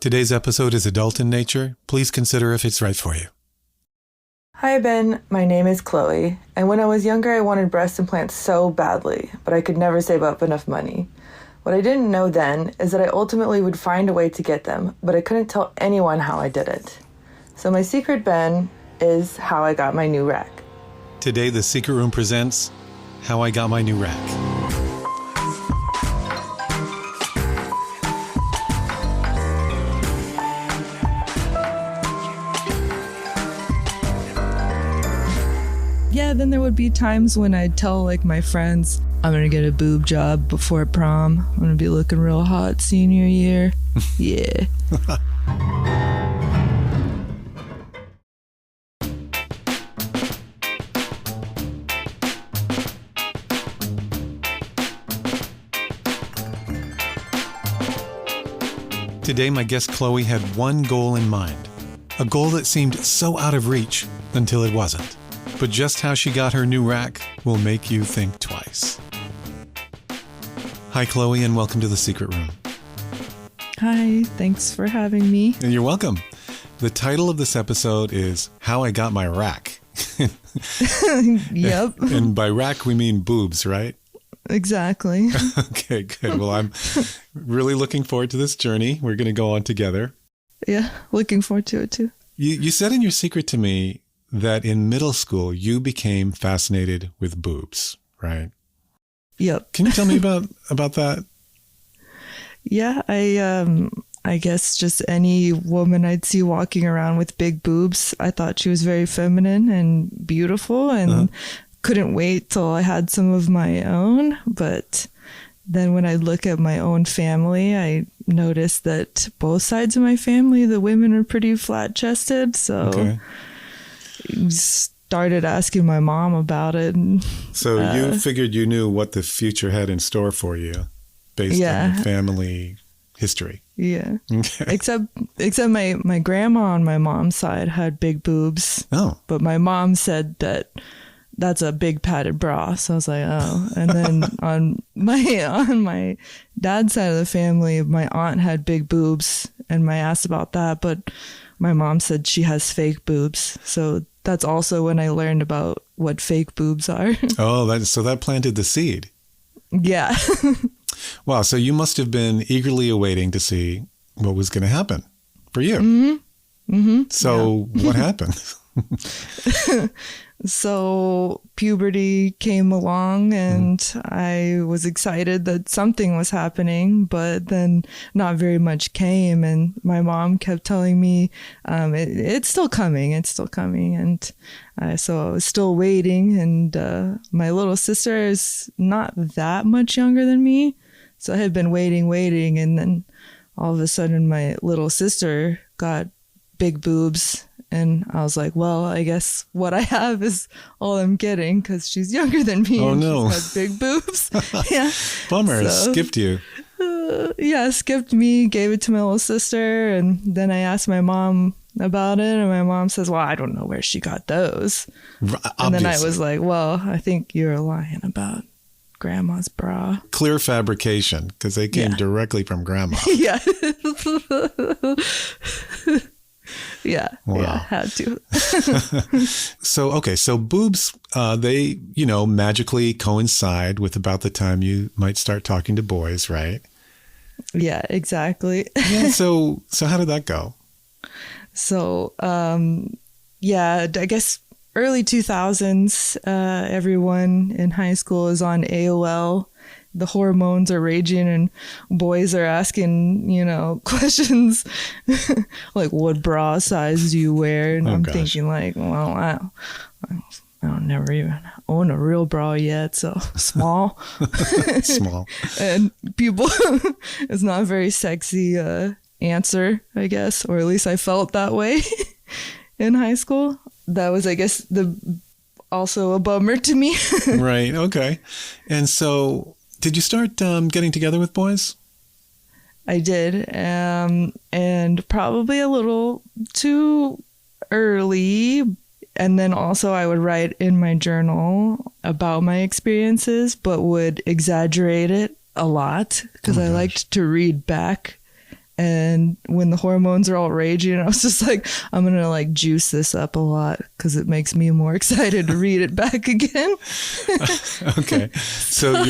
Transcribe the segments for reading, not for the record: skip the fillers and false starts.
Today's episode is adult in nature. Please consider if it's right for you. Hi, Ben. My name is Chloe, and when I was younger, I wanted breast implants so badly, but I could never save up enough money. What I didn't know then is that I ultimately would find a way to get them, but I couldn't tell anyone how I did it. So my secret, Ben, is how I got my new rack. Today, The Secret Room presents How I Got My New Rack. Yeah, then there would be times when I'd tell my friends, I'm gonna get a boob job before prom. I'm gonna be looking real hot senior year. Yeah. Today, my guest Chloe had one goal in mind. A goal that seemed so out of reach until it wasn't. But just how she got her new rack will make you think twice. Hi, Chloe, and welcome to The Secret Room. Hi, thanks for having me. And you're welcome. The title of this episode is How I Got My Rack. Yep. And by rack, we mean boobs, right? Exactly. Okay, good. Well, I'm really looking forward to this journey. We're going to go on together. Yeah, looking forward to it too. You said in your secret to me that in middle school, you became fascinated with boobs, right? Yep. Can you tell me about that? Yeah, I guess just any woman I'd see walking around with big boobs, I thought she was very feminine and beautiful and couldn't wait till I had some of my own. But then when I look at my own family, I noticed that both sides of my family, the women are pretty flat-chested. So started asking my mom about it. So you figured you knew what the future had in store for you based on family history. Yeah. Okay. Except my grandma on my mom's side had big boobs. Oh. But my mom said that's a big padded bra. So I was like, oh. And then on my dad's side of the family, my aunt had big boobs, and I asked about that, but my mom said she has fake boobs. So that's also when I learned about what fake boobs are. Oh, so that planted the seed. Yeah. Wow. So you must have been eagerly awaiting to see what was going to happen for you. Mm-hmm. Mm-hmm. So what happened? So puberty came along and I was excited that something was happening, but then not very much came. And my mom kept telling me, it's still coming. It's still coming. And so I was still waiting. And my little sister is not that much younger than me. So I had been waiting. And then all of a sudden my little sister got big boobs. And I was like, well, I guess what I have is all I'm getting because she's younger than me. Oh, and no. She's got big boobs. Yeah. Bummer. It skipped you. Skipped me, gave it to my little sister. And then I asked my mom about it. And my mom says, well, I don't know where she got those. Obviously. And then I was like, well, I think you're lying about grandma's bra. Clear fabrication because they came directly from grandma. Yeah. Yeah, wow. Yeah, had to. So boobs, they, magically coincide with about the time you might start talking to boys, right? Yeah, exactly. Yeah, so how did that go? So, I guess early 2000s, everyone in high school is on AOL. The hormones are raging and boys are asking, questions like, what bra size do you wear? And I'm thinking like, well, I don't never even own a real bra yet. So small. Small. And people, it's not a very sexy answer, I guess, or at least I felt that way in high school. That was, I guess, also a bummer to me. Right. Okay. And so did you start getting together with boys? I did, and probably a little too early. And then also I would write in my journal about my experiences, but would exaggerate it a lot because I liked to read back And when the hormones are all raging, I was just like, I'm going to like juice this up a lot because it makes me more excited to read it back again. Okay. So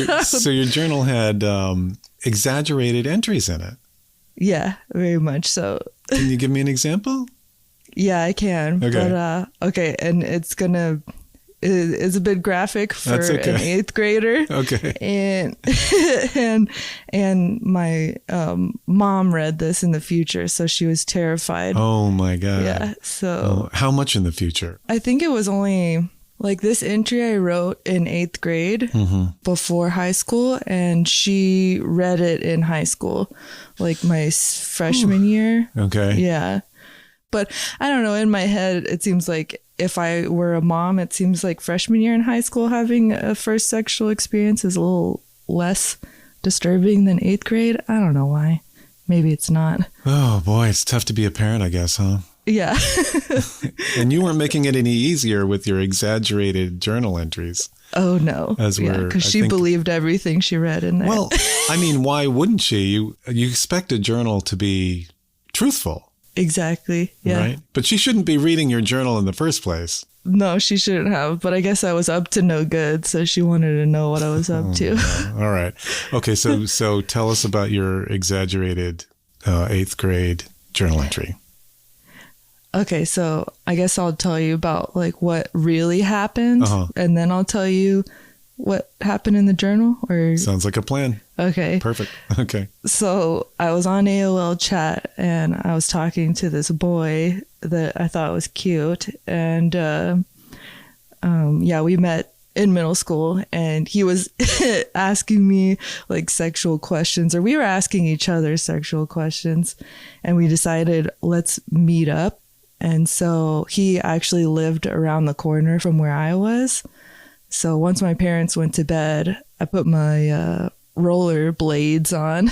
your journal had exaggerated entries in it. Yeah, very much so. Can you give me an example? Yeah, I can. Okay. But, okay. And it's a bit graphic for That's okay. an 8th grader. Okay. And my mom read this in the future, so she was terrified. Oh my God. Yeah. So How much in the future? I think it was only like this entry I wrote in 8th grade before high school, and she read it in high school, like my freshman year. Okay. Yeah. But I don't know, in my head, it seems like if I were a mom, it seems like freshman year in high school having a first sexual experience is a little less disturbing than 8th grade. I don't know why. Maybe it's not. Oh boy, it's tough to be a parent, I guess, huh? Yeah. And you weren't making it any easier with your exaggerated journal entries. Oh, no. As we're, because I she think- believed everything she read in there. Well, I mean, why wouldn't she? You expect a journal to be truthful, exactly. Yeah. right? But she shouldn't be reading your journal in the first place. No, she shouldn't have. But I guess I was up to no good, so she wanted to know what I was up to. All right. Okay, so tell us about your exaggerated 8th grade journal entry. Okay, so I guess I'll tell you about like what really happened, and then I'll tell you what happened in the journal. Or Sounds like a plan. okay, Perfect. Okay. so I was on AOL chat and I was talking to this boy that I thought was cute, and yeah, we met in middle school, and he was asking me like sexual questions, or we were asking each other sexual questions, and we decided let's meet up. And so he actually lived around the corner from where I was. So once my parents went to bed, I put my roller blades on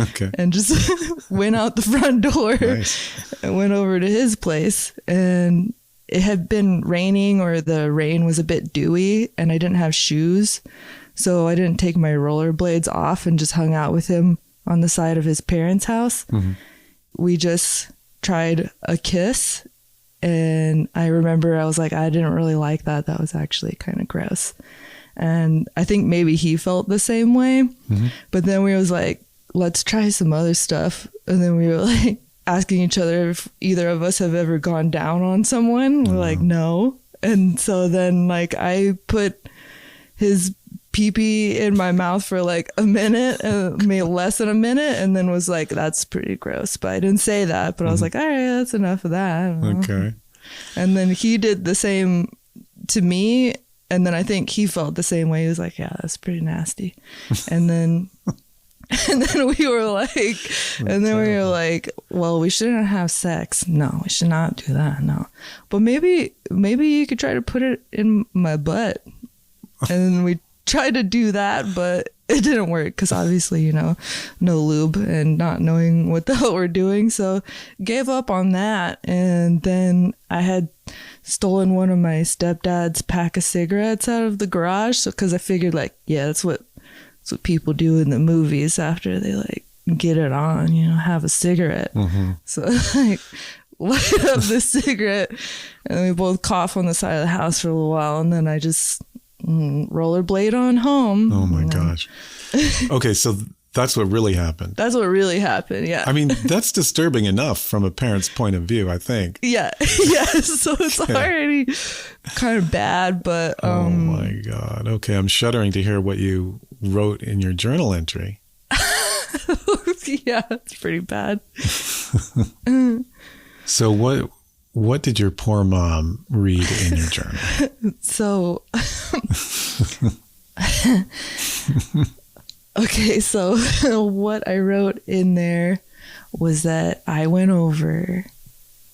Okay. and just went out the front door Nice. and went over to his place. And it had been raining, or the rain was a bit dewy, and I didn't have shoes. So I didn't take my rollerblades off and just hung out with him on the side of his parents' house. We just tried a kiss, and I remember I was like, I didn't really like that. That was actually kind of gross. And I think maybe he felt the same way. But then we was like, let's try some other stuff. And then we were like asking each other if either of us have ever gone down on someone. We're like, no. And so then like I put his pee-pee in my mouth for like a minute, maybe less than a minute, and then was like, that's pretty gross. But I didn't say that, but I was like, all right, that's enough of that. I don't know. Okay. And then he did the same to me, and then I think he felt the same way. He was like, yeah, that's pretty nasty. And then we were like, well, we shouldn't have sex. No, we should not do that. No. But maybe you could try to put it in my butt. And then we tried to do that, but it didn't work because obviously, no lube and not knowing what the hell we're doing. So gave up on that. And then I had stolen one of my stepdad's pack of cigarettes out of the garage. So, because I figured like, yeah, that's what people do in the movies after they like get it on, have a cigarette. So like light up the cigarette, and we both cough on the side of the house for a little while, and then I just rollerblade on home. Oh my gosh. Okay, so that's what really happened. That's what really happened. Yeah. I mean, that's disturbing enough from a parent's point of view, I think. Yeah. Yeah. So it's already kind of bad, but Oh my God. Okay, I'm shuddering to hear what you wrote in your journal entry. yeah, it's pretty bad. So what did your poor mom read in your journal? So okay, so what I wrote in there was that I went over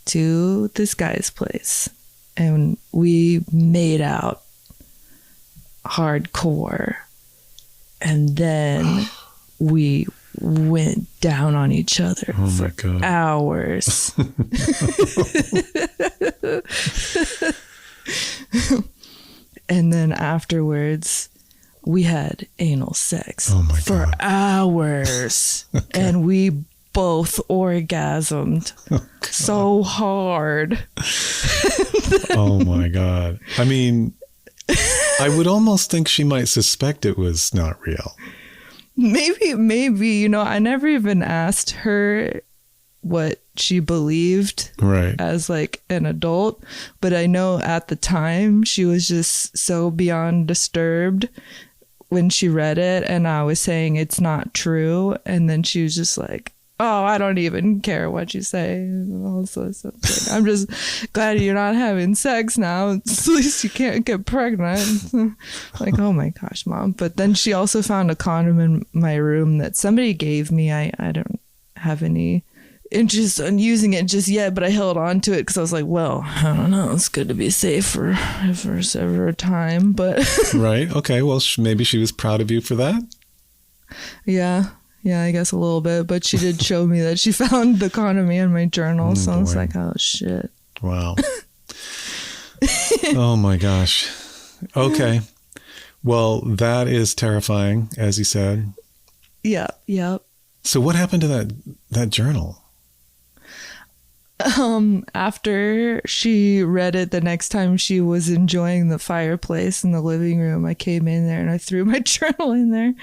to this guy's place and we made out hardcore, and then we went down on each other for God. hours. And then afterwards, we had anal sex Oh my for God. hours. And we both orgasmed so hard. Oh my God. I mean, I would almost think she might suspect it was not real. Maybe, I never even asked her what she believed Right. as like an adult, but I know at the time she was just so beyond disturbed when she read it, and I was saying it's not true, and then she was just like, oh, I don't even care what you say. Also, something. I'm just glad you're not having sex now. At least you can't get pregnant. Like, oh my gosh, Mom. But then she also found a condom in my room that somebody gave me. I don't have any interest in using it just yet, but I held on to it because I was like, well, I don't know. It's good to be safe for if there's ever a time. But Right. Okay. Well, maybe she was proud of you for that. yeah, I guess a little bit. But she did show me that she found the condom in my journal. So I was boy. like, oh, shit. Wow. Oh my gosh. Okay. Well, that is terrifying, as you said. Yeah. So what happened to that journal? After she read it the next time she was enjoying the fireplace in the living room, I came in there and I threw my journal in there.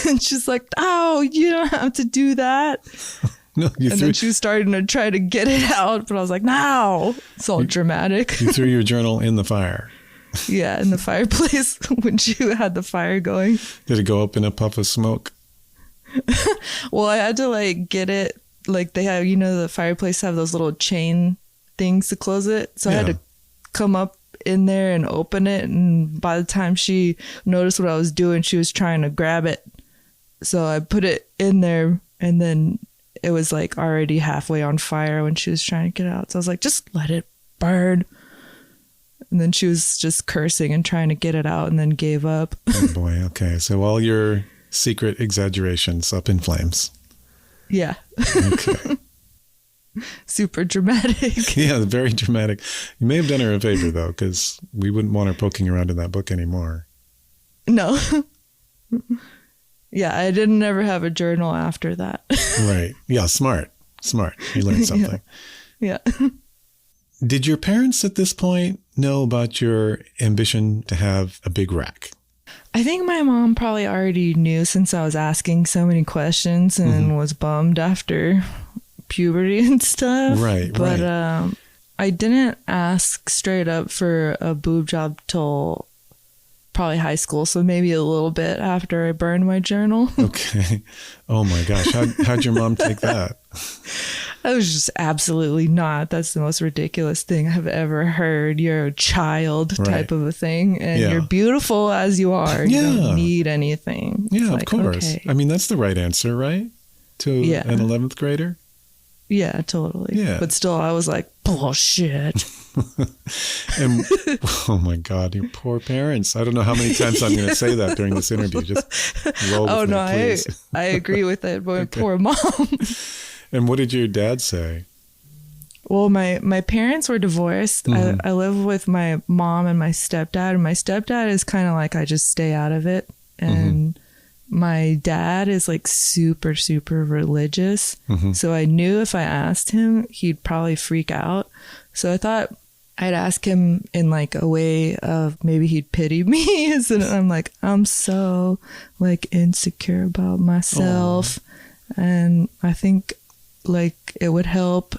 And she's like, oh, you don't have to do that. No, Then she was starting to try to get it out, but I was like, no. It's all dramatic. you threw your journal in the fire. Yeah, in the fireplace when she had the fire going. Did it go up in a puff of smoke? Well, I had to like get it. Like they have, the fireplace have those little chain things to close it. So I had to come up in there and open it. And by the time she noticed what I was doing, she was trying to grab it. So I put it in there, and then it was like already halfway on fire when she was trying to get out. So I was like, just let it burn. And then she was just cursing and trying to get it out, and then gave up. Oh boy. Okay. So all your secret exaggerations up in flames. Yeah. Okay. Super dramatic. Yeah, very dramatic. You may have done her a favor, though, because we wouldn't want her poking around in that book anymore. No. Yeah, I didn't ever have a journal after that. Right. Yeah, smart. You learned something. Yeah. Did your parents at this point know about your ambition to have a big rack? I think my mom probably already knew since I was asking so many questions and was bummed after puberty and stuff. Right. But I didn't ask straight up for a boob job till probably high school. So maybe a little bit after I burned my journal. Okay. Oh my gosh. How'd your mom take that? I was just absolutely not. That's the most ridiculous thing I've ever heard. You're a child type of a thing. And you're beautiful as you are. You don't need anything. Yeah, it's of like, course. okay. I mean, that's the right answer, right? To an 11th grader? Yeah, totally. Yeah. But still, I was like, bullshit. And oh my God, your poor parents. I don't know how many times I'm going to say that during this interview. Just roll with me, please. I agree with it. But poor mom. And what did your dad say? Well, my parents were divorced. I live with my mom and my stepdad. And my stepdad is kind of like, I just stay out of it. And my dad is like super, super religious. So I knew if I asked him, he'd probably freak out. So I thought I'd ask him in like a way of maybe he'd pity me. And I'm like, I'm so like insecure about myself. And I think like it would help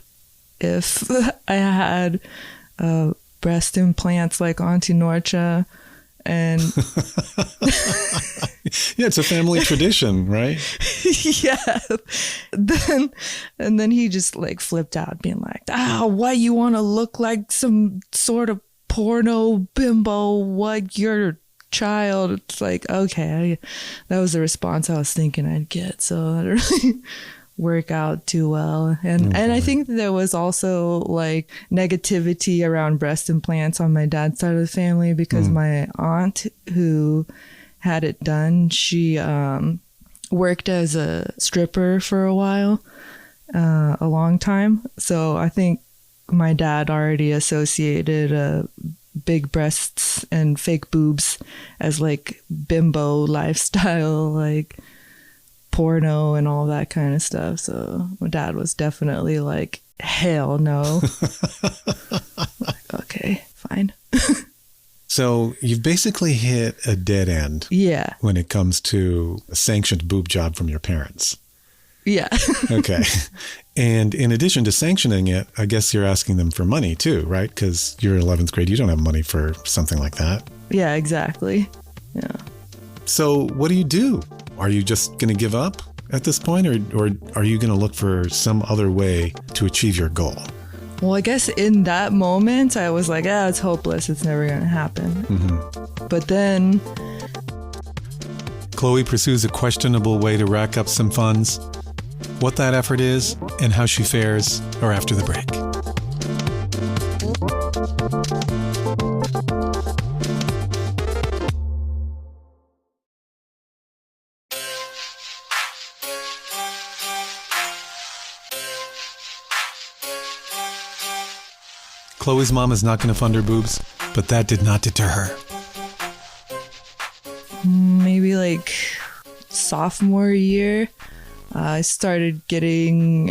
if I had breast implants like Auntie Norcha. And yeah, it's a family tradition, right? Yeah. Then he just like flipped out, being like, why you want to look like some sort of porno bimbo? What, you're a child? It's like, okay, that was the response I was thinking I'd get. So that didn't really work out too well. And I think there was also like negativity around breast implants on my dad's side of the family because my aunt who had it done, she worked as a stripper for a while, a long time. So I think my dad already associated big breasts and fake boobs as like bimbo lifestyle, like porno and all that kind of stuff. So my dad was definitely like, hell no. Like, okay, fine. So you've basically hit a dead end. Yeah. When it comes to a sanctioned boob job from your parents. Yeah. Okay. And in addition to sanctioning it, I guess you're asking them for money too, right? Because you're 11th grade. You don't have money for something like that. Yeah, exactly. Yeah. So what do? Are you just going to give up at this point, or are you going to look for some other way to achieve your goal? Well, I guess in that moment, I was like, it's hopeless. It's never going to happen. Mm-hmm. But then Chloe pursues a questionable way to rack up some funds. What that effort is and how she fares are after the break. Chloe's mom is not going to fund her boobs, but that did not deter her. maybe like sophomore year, I started getting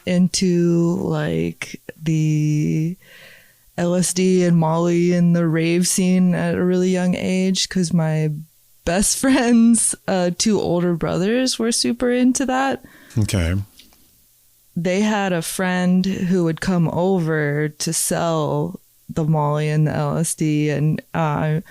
into like the LSD and Molly and the rave scene at a really young age because my best friend's two older brothers were super into that. Okay. They had a friend who would come over to sell the Molly and the LSD, and I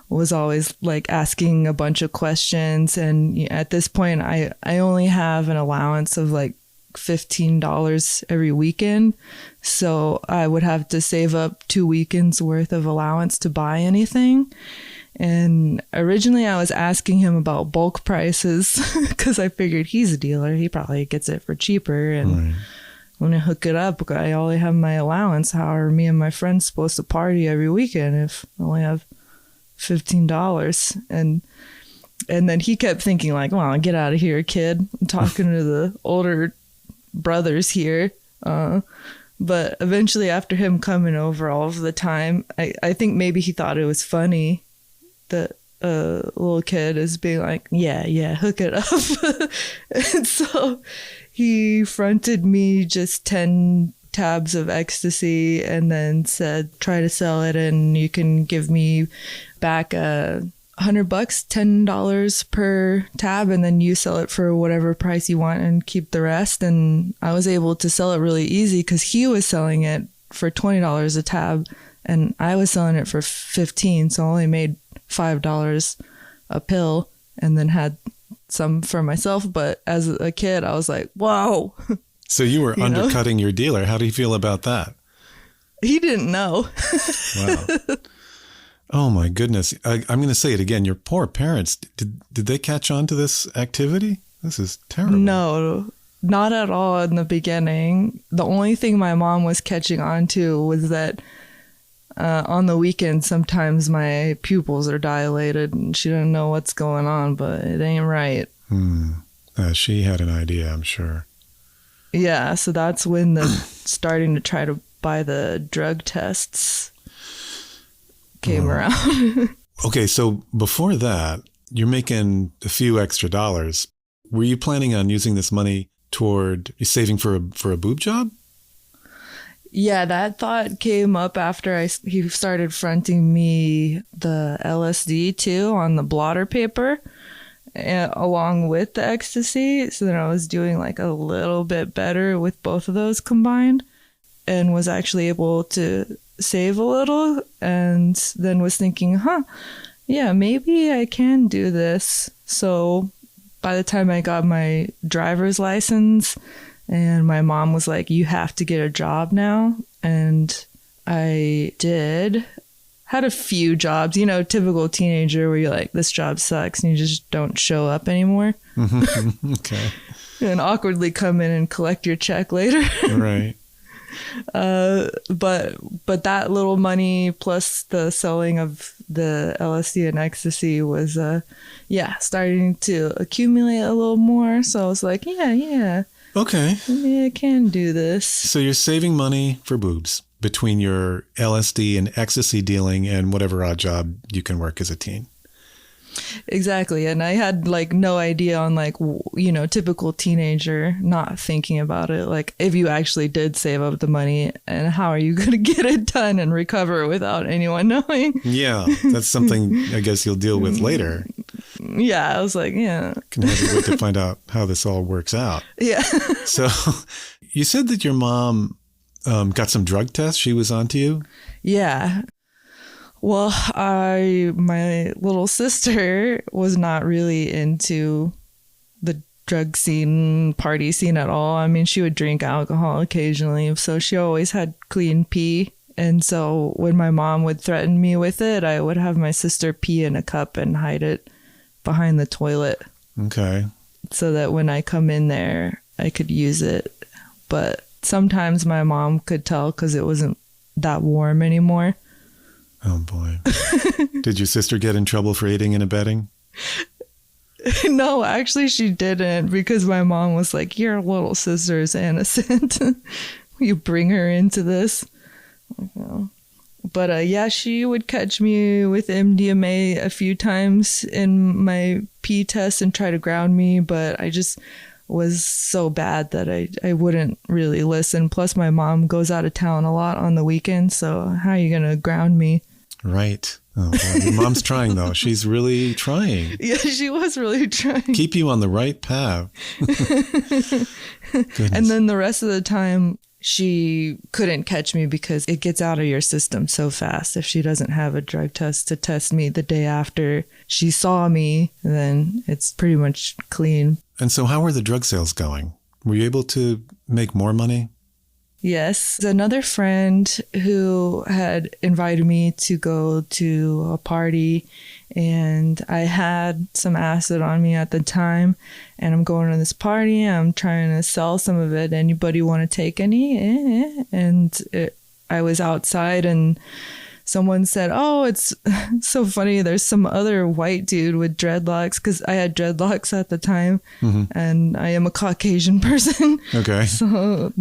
was always like asking a bunch of questions. And at this point, I only have an allowance of like $15 every weekend. So I would have to save up 2 weekends worth of allowance to buy anything. And originally I was asking him about bulk prices because I figured he's a dealer. He probably gets it for cheaper. And Right. when I hook it up, I only have my allowance. How are me and my friends supposed to party every weekend if I only have $15? And then he kept thinking like, well, get out of here, kid. I'm talking to the older brothers here. But eventually after him coming over all of the time, I think maybe he thought it was funny that a little kid is being like, yeah, hook it up. And so he fronted me just 10 tabs of ecstasy and then said, try to sell it and you can give me back $100, $10 per tab, and then you sell it for whatever price you want and keep the rest. And I was able to sell it really easy because he was selling it for $20 a tab and I was selling it for $15, so I only made $5 a pill and then had some for myself. But as a kid, I was like, whoa. So you were undercutting your dealer. How do you feel about that? He didn't know. Wow. Oh my goodness. I'm going to say it again. Your poor parents, did they catch on to this activity? This is terrible. No, not at all in the beginning. The only thing my mom was catching on to was that on the weekend, sometimes my pupils are dilated and she didn't know what's going on, but it ain't right. She had an idea, I'm sure. Yeah, so that's when the starting to try to buy the drug tests came around. Okay, so before that, you're making a few extra dollars. Were you planning on using this money toward saving for a boob job? Yeah, that thought came up after he started fronting me the LSD too on the blotter paper along with the ecstasy. So then I was doing like a little bit better with both of those combined and was actually able to save a little, and then was thinking, yeah, maybe I can do this. So by the time I got my driver's license, and my mom was like, you have to get a job now. And I did. Had a few jobs, typical teenager where you're like, this job sucks and you just don't show up anymore. Okay. And awkwardly come in and collect your check later. Right. But that little money plus the selling of the LSD and ecstasy was, starting to accumulate a little more. So I was like, yeah. Okay. Maybe I can do this. So you're saving money for boobs between your LSD and ecstasy dealing and whatever odd job you can work as a teen. Exactly. And I had like no idea on like, typical teenager not thinking about it. Like if you actually did save up the money and how are you going to get it done and recover without anyone knowing? Yeah, that's something I guess you'll deal with later. Yeah, I was like, yeah. Can hardly wait to find out how this all works out. Yeah. So you said that your mom got some drug tests. She was onto you? Yeah. Well, my little sister was not really into the drug scene, party scene at all. I mean, she would drink alcohol occasionally, so she always had clean pee. And so when my mom would threaten me with it, I would have my sister pee in a cup and hide it behind the toilet. Okay. So that when I come in there, I could use it. But sometimes my mom could tell because it wasn't that warm anymore. Oh, boy. Did your sister get in trouble for aiding and abetting? No, actually she didn't, because my mom was like, your little sister is innocent. You bring her into this. Like, no. But yeah, she would catch me with MDMA a few times in my pee test and try to ground me, but I just was so bad that I wouldn't really listen. Plus my mom goes out of town a lot on the weekends, so how are you going to ground me? Right. Oh, well, your mom's trying, though. She's really trying. Yeah, she was really trying. Keep you on the right path. And then the rest of the time, she couldn't catch me because it gets out of your system so fast. If she doesn't have a drug test to test me the day after she saw me, then it's pretty much clean. And so how were the drug sales going? Were you able to make more money? Yes. Another friend who had invited me to go to a party, and I had some acid on me at the time, and I'm going to this party. I'm trying to sell some of it. Anybody want to take any? I was outside and someone said, oh, it's so funny. There's some other white dude with dreadlocks, because I had dreadlocks at the time, and I am a Caucasian person. Okay. So,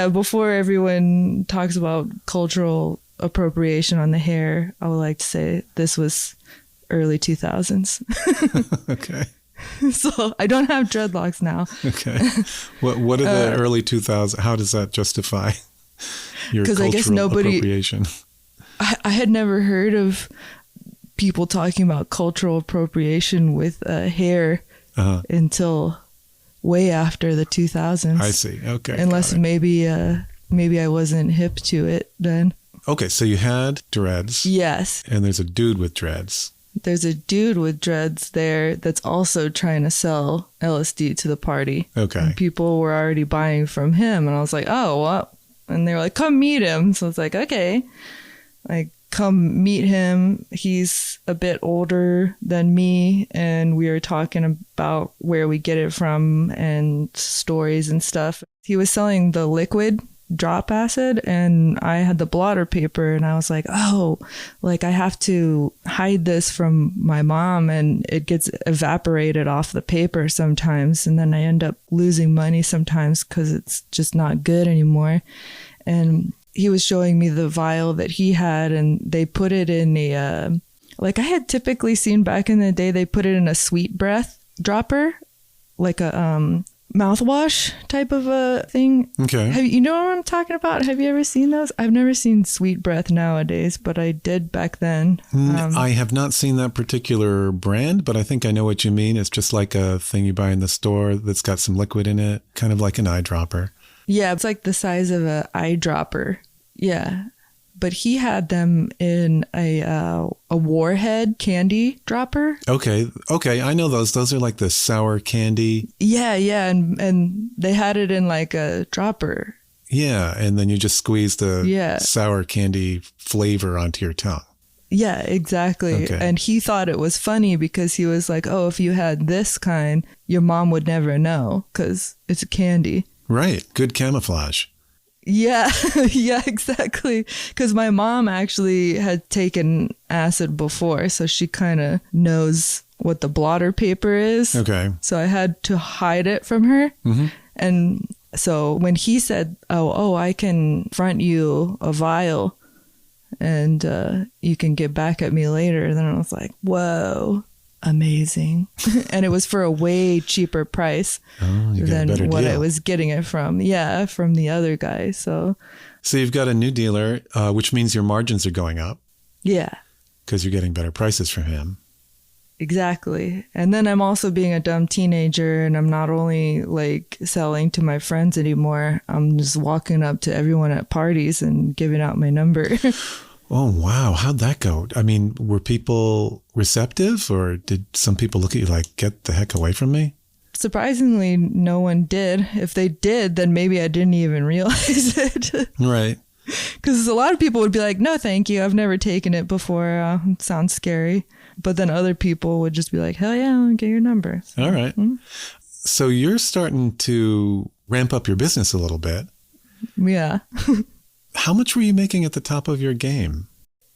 before everyone talks about cultural appropriation on the hair, I would like to say this was early 2000s. Okay. So I don't have dreadlocks now. Okay. What are the early 2000s? How does that justify your cultural I guess nobody, appropriation? I had never heard of people talking about cultural appropriation with hair until way after the 2000s. I see. Okay. Unless maybe I wasn't hip to it then. Okay, so you had dreads. Yes. And there's a dude with dreads. There's a dude with dreads there that's also trying to sell LSD to the party. Okay. And people were already buying from him. And I was like, oh, what? And they were like, come meet him. So it's like, okay. Like, come meet him. He's a bit older than me. And we were talking about where we get it from and stories and stuff. He was selling the liquid drop acid, and I had the blotter paper, and I was like, oh, like I have to hide this from my mom, and it gets evaporated off the paper sometimes, and then I end up losing money sometimes because it's just not good anymore. And he was showing me the vial that he had, and they put it in a like I had typically seen back in the day, they put it in a sweet breath dropper, like a mouthwash type of a thing. Okay. You know what I'm talking about? Have you ever seen those? I've never seen Sweet Breath nowadays, but I did back then. I have not seen that particular brand, but I think I know what you mean. It's just like a thing you buy in the store that's got some liquid in it, kind of like an eyedropper. Yeah, it's like the size of an eyedropper. Yeah. But he had them in a Warhead candy dropper. Okay, I know those. Those are like the sour candy. Yeah, and they had it in like a dropper. Yeah, and then you just squeeze the sour candy flavor onto your tongue. Yeah, exactly. Okay. And he thought it was funny because he was like, oh, if you had this kind, your mom would never know because it's a candy. Right, good camouflage. Yeah, yeah, exactly. Because my mom actually had taken acid before, so she kind of knows what the blotter paper is. Okay. So I had to hide it from her. Mm-hmm. And so when he said, oh, I can front you a vial, and you can get back at me later. Then I was like, whoa, amazing. And it was for a way cheaper price than what I was getting it from. Yeah, from the other guy. So you've got a new dealer, which means your margins are going up. Yeah. Because you're getting better prices from him. Exactly. And then I'm also being a dumb teenager, and I'm not only like selling to my friends anymore, I'm just walking up to everyone at parties and giving out my number. Oh, wow. How'd that go? I mean, were people receptive, or did some people look at you like, get the heck away from me? Surprisingly, no one did. If they did, then maybe I didn't even realize it. Right. Because a lot of people would be like, no, thank you. I've never taken it before. It sounds scary. But then other people would just be like, hell yeah, I'll get your number. So, all right. So you're starting to ramp up your business a little bit. Yeah. How much were you making at the top of your game?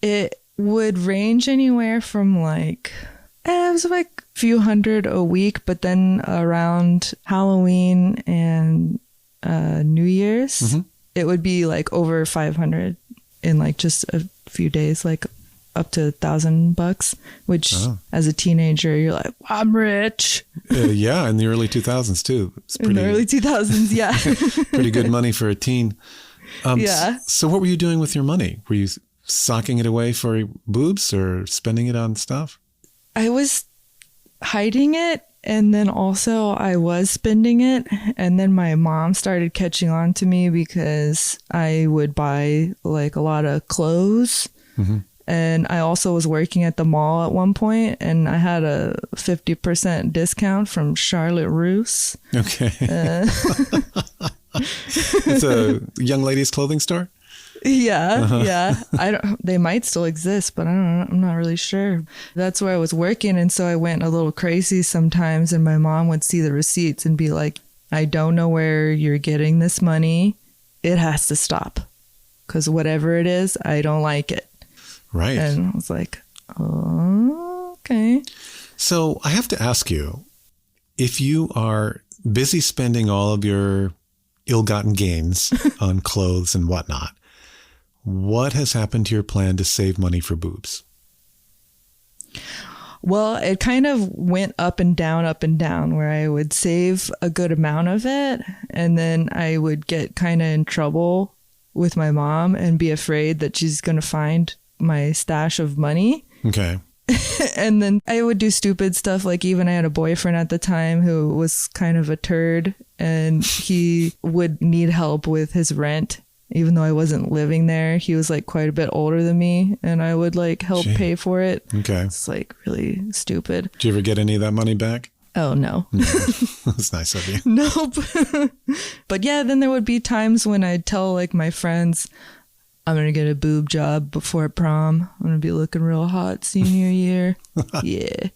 It would range anywhere from like, it was like a few hundred a week. But then around Halloween and New Year's, it would be like over 500 in like just a few days, like up to $1,000, which as a teenager, you're like, well, I'm rich. Yeah, in the early 2000s too. In the early 2000s, yeah. Pretty good money for a teen. Yeah. So what were you doing with your money? Were you socking it away for boobs or spending it on stuff? I was hiding it. And then also I was spending it. And then my mom started catching on to me because I would buy like a lot of clothes. And I also was working at the mall at one point, and I had a 50% discount from Charlotte Russe. Okay. It's a young ladies' clothing store? Yeah, yeah. They might still exist, but I don't know. I'm not really sure. That's where I was working, and so I went a little crazy sometimes, and my mom would see the receipts and be like, I don't know where you're getting this money. It has to stop, because whatever it is, I don't like it. Right. And I was like, oh, okay. So I have to ask you, if you are busy spending all of your ill-gotten gains on clothes and whatnot, what has happened to your plan to save money for boobs? Well, it kind of went up and down, where I would save a good amount of it, and then I would get kind of in trouble with my mom and be afraid that she's going to find my stash of money. Okay. And then I would do stupid stuff. Like, even I had a boyfriend at the time who was kind of a turd, and he would need help with his rent. Even though I wasn't living there, he was like quite a bit older than me, and I would like help pay for it. Okay. It's like really stupid. Did you ever get any of that money back? Oh, no. That's nice of you. Nope. But yeah, then there would be times when I'd tell like my friends, I'm going to get a boob job before prom. I'm going to be looking real hot senior year. Yeah.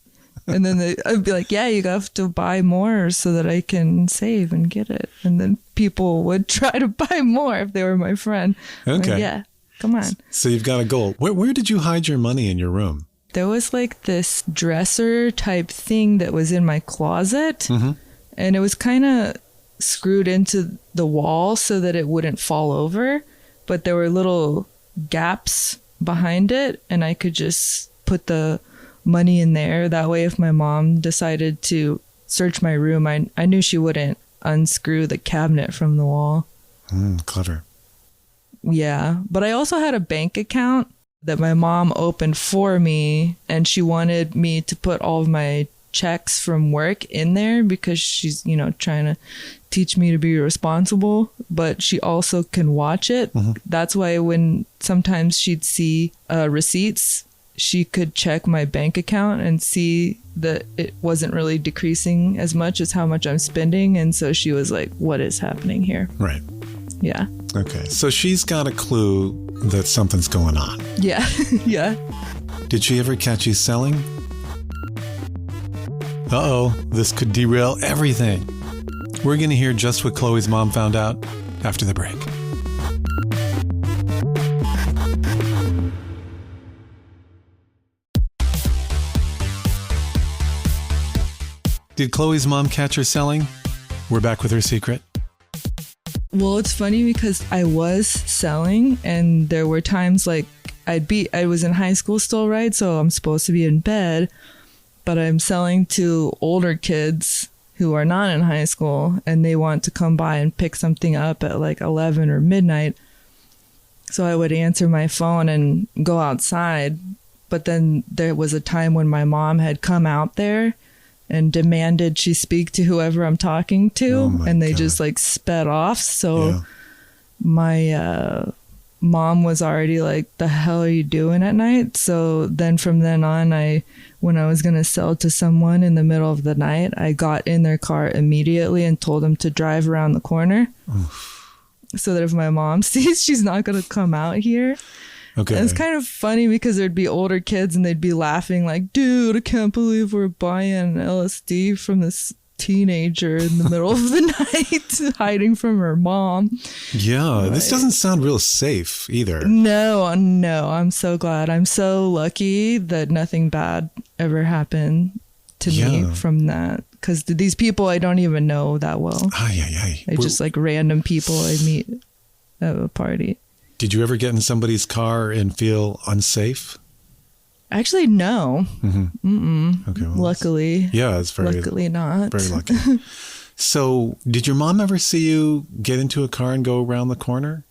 And then I'd be like, yeah, you have to buy more so that I can save and get it. And then people would try to buy more if they were my friend. Okay. Like, yeah, come on. So you've got a goal. Where did you hide your money in your room? There was like this dresser type thing that was in my closet. And it was kind of screwed into the wall so that it wouldn't fall over. But there were little gaps behind it, and I could just put the money in there. That way, if my mom decided to search my room, I knew she wouldn't unscrew the cabinet from the wall. Clever. Yeah. But I also had a bank account that my mom opened for me, and she wanted me to put all of my checks from work in there because she's, trying to teach me to be responsible, but she also can watch it. That's why when sometimes she'd see receipts, she could check my bank account and see that it wasn't really decreasing as much as how much I'm spending. And so she was like, what is happening here? Right. Yeah. Okay. So she's got a clue that something's going on. Yeah. Yeah. Did she ever catch you selling? Uh-oh, this could derail everything. We're going to hear just what Chloe's mom found out after the break. Did Chloe's mom catch her selling? We're back with her secret. Well, it's funny because I was selling, and there were times like I was in high school still, right? So I'm supposed to be in bed, but I'm selling to older kids who are not in high school, and they want to come by and pick something up at like 11 or midnight. So I would answer my phone and go outside. But then there was a time when my mom had come out there and demanded she speak to whoever I'm talking to, and they just like sped off. So my mom was already like, the hell are you doing at night? So then from then on, when I was going to sell to someone in the middle of the night, I got in their car immediately and told them to drive around the corner. Oof. So that if my mom sees, she's not going to come out here. Okay. And it's kind of funny because there'd be older kids and they'd be laughing like, dude, I can't believe we're buying LSD from this teenager in the middle of the night hiding from her mom. Yeah, this doesn't sound real safe either. No, I'm so glad. I'm so lucky that nothing bad ever happened to me from that. Because these people I don't even know that well. They're just like random people I meet at a party. Did you ever get in somebody's car and feel unsafe? Actually, no. Mm-hmm. Okay. Well, luckily. Yeah, it's very... Luckily not. Very lucky. So, did your mom ever see you get into a car and go around the corner?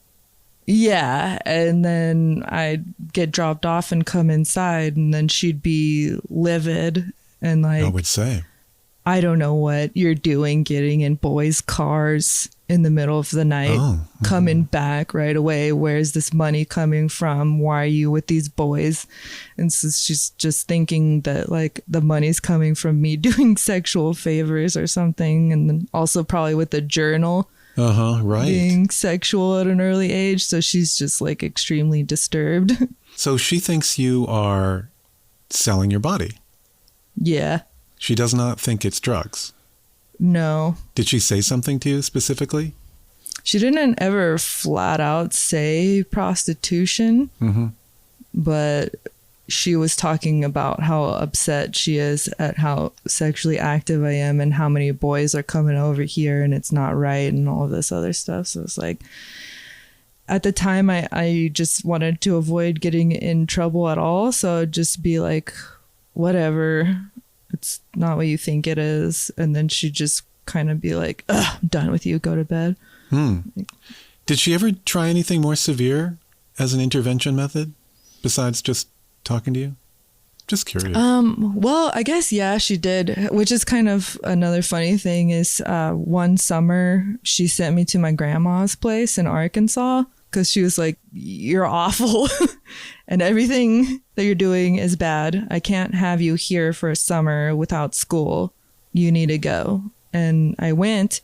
Yeah, and then I'd get dropped off and come inside, and then she'd be livid and like... I would say. I don't know what you're doing getting in boys' cars in the middle of the night, coming back right away. Where's this money coming from? Why are you with these boys? And so she's just thinking that like the money's coming from me doing sexual favors or something. And then also probably with the journal being sexual at an early age. So she's just like extremely disturbed. So she thinks you are selling your body. Yeah. She does not think it's drugs. No. Did she say something to you specifically? She didn't ever flat out say prostitution, but she was talking about how upset she is at how sexually active I am and how many boys are coming over here and it's not right and all of this other stuff. So it's like, at the time, I just wanted to avoid getting in trouble at all. So I'd just be like, whatever. It's not what you think it is. And then she'd just kind of be like, ugh, I'm done with you. Go to bed. Did she ever try anything more severe as an intervention method besides just talking to you? Just curious. Well, I guess, yeah, she did, which is kind of another funny thing is one summer she sent me to my grandma's place in Arkansas because she was like, you're awful and everything that you're doing is bad. I can't have you here for a summer without school. You need to go. And I went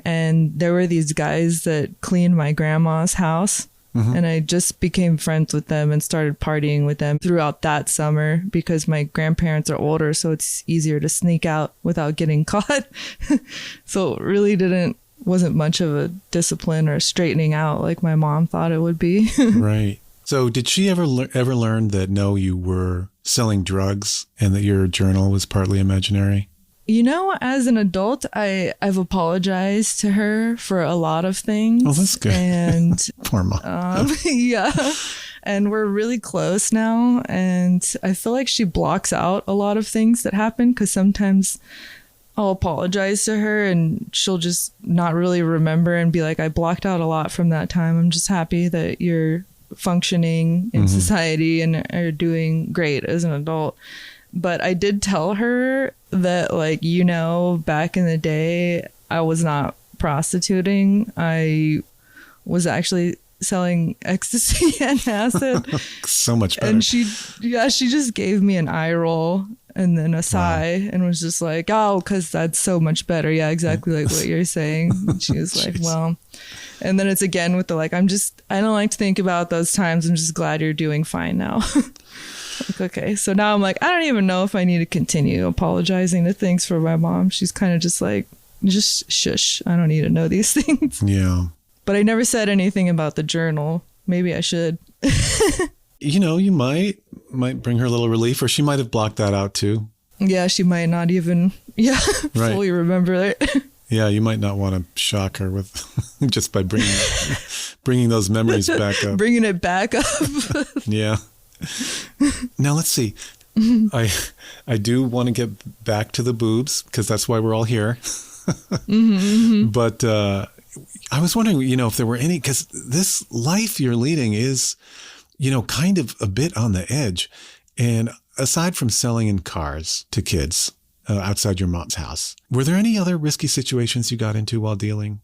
and there were these guys that cleaned my grandma's house. And I just became friends with them and started partying with them throughout that summer because my grandparents are older, so it's easier to sneak out without getting caught. So it really wasn't much of a discipline or straightening out like my mom thought it would be. Right. So did she ever learn that, no, you were selling drugs and that your journal was partly imaginary? You know, as an adult, I've apologized to her for a lot of things. Oh, that's good. And poor mom. Yeah. And we're really close now. And I feel like she blocks out a lot of things that happen because sometimes I'll apologize to her and she'll just not really remember and be like, I blocked out a lot from that time. I'm just happy that you're functioning in society and are doing great as an adult. But I did tell her that, like, you know, back in the day, I was not prostituting. I was actually selling ecstasy and acid. So much better. And she just gave me an eye roll and then a sigh and was just like, oh, because that's so much better. Yeah, exactly like what you're saying. And she was like, well, and then it's again with the like, I don't like to think about those times. I'm just glad you're doing fine now. Like, okay, so now I'm like, I don't even know if I need to continue apologizing to things for my mom. She's kind of just like, just shush. I don't need to know these things. Yeah. But I never said anything about the journal. Maybe I should. You know, you might bring her a little relief, or she might have blocked that out too. Yeah, she might not even fully remember it. Yeah, you might not want to shock her with just by bringing those memories back up. Bringing it back up. Yeah. Now let's see. I do want to get back to the boobs because that's why we're all here. But I was wondering, if there were any, because this life you're leading is, kind of a bit on the edge. And aside from selling in cars to kids outside your mom's house, were there any other risky situations you got into while dealing?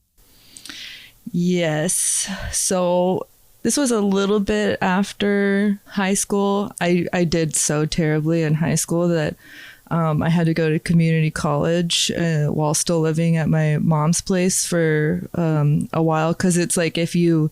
Yes. So this was a little bit after high school. I did so terribly in high school that I had to go to community college while still living at my mom's place for a while, because it's like if you